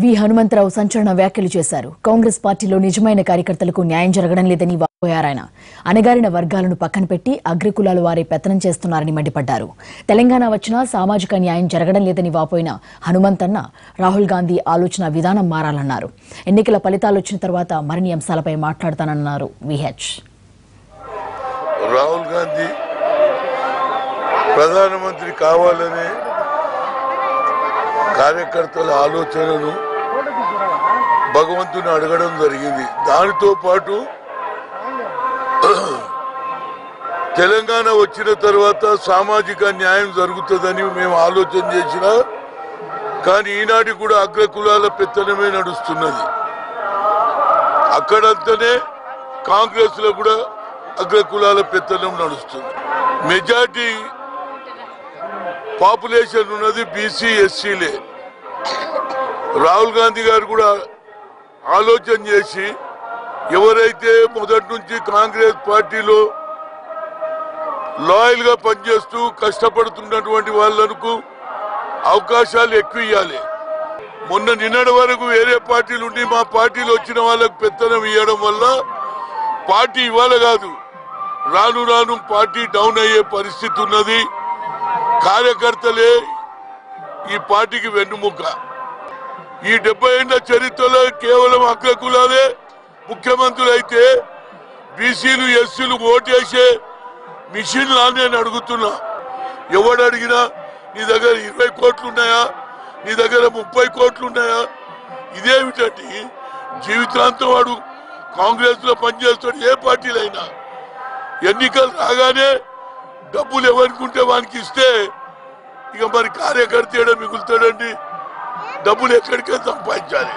వి హనుమంతరావు సంచలన వ్యాఖ్యలు చేశారు. కాంగ్రెస్ పార్టీలో నిజమైన కార్యకర్తలకు న్యాయం జరగడం లేదని వాపోయారాయన. అణగారిన వర్గాలను పక్కన పెట్టి అగ్రకులాల వారే పెత్తనం చేస్తున్నారని మండిపడ్డారు. తెలంగాణ వచ్చినా సామాజిక న్యాయం జరగడం లేదని వాపోయిన హనుమంతన్న రాహుల్ గాంధీ ఆలోచన విధానం మారాలన్నారు. ఎన్నికల ఫలితాలు వచ్చిన తర్వాత మరిన్ని అంశాలపై మాట్లాడతానన్నారు విహెచ్. రాహుల్ గాంధీ ప్రధానమంత్రి కావాలనే కార్యకర్తల ఆలోచనను భగవంతుని అడగడం జరిగింది. దానితో పాటు తెలంగాణ వచ్చిన తర్వాత సామాజిక న్యాయం జరుగుతుందని మేము ఆలోచన చేసినా కానీ ఈనాటి కూడా అగ్రకులాల పెత్తనమే నడుస్తున్నది. అక్కడంతనే కాంగ్రెస్ లో కూడా అగ్రకులాల పెత్తనం నడుస్తుంది. మెజార్టీ పాపులేషన్ ఉన్నది బీసీ ఎస్సీలే. రాహుల్ గాంధీ గారు కూడా ఆలోచన చేసి ఎవరైతే మొదటి నుంచి కాంగ్రెస్ పార్టీలో లాయల్ గా పనిచేస్తూ కష్టపడుతున్నటువంటి వాళ్ళకు అవకాశాలు ఎక్కువ ఇవ్వాలి. నిన్నటి వరకు వేరే పార్టీలు ఉండి మా పార్టీలో వచ్చిన వాళ్ళకు పెత్తనం ఇవ్వడం వల్ల పార్టీ ఇవాళ కాదు రాను రాను పార్టీ డౌన్ అయ్యే పరిస్థితి ఉన్నది. కార్యకర్తలే ఈ పార్టీకి వెన్నుముక. ఈ 70 ఏళ్ల చరిత్రలో కేవలం అగ్రకులాలే ముఖ్యమంత్రులు అయితే బీసీలు ఎస్సీలు ఓటేసే మిషన్ లానే అడుగుతున్నా. ఎవడు అడిగినా నీ దగ్గర 20 కోట్లు ఉన్నాయా, నీ దగ్గర 30 కోట్లు ఉన్నాయా? ఇదేమిటండి? జీవితాంతం వాడు కాంగ్రెస్ లో పనిచేస్తాడు. ఏ పార్టీలైనా ఎన్నికలు రాగానే డబ్బులు ఎవరికుంటే వానికి ఇస్తే ఇక మరి కార్యకర్త మిగులుతాడండి. డబ్బులు ఎక్కడికే సంపాదించాలి.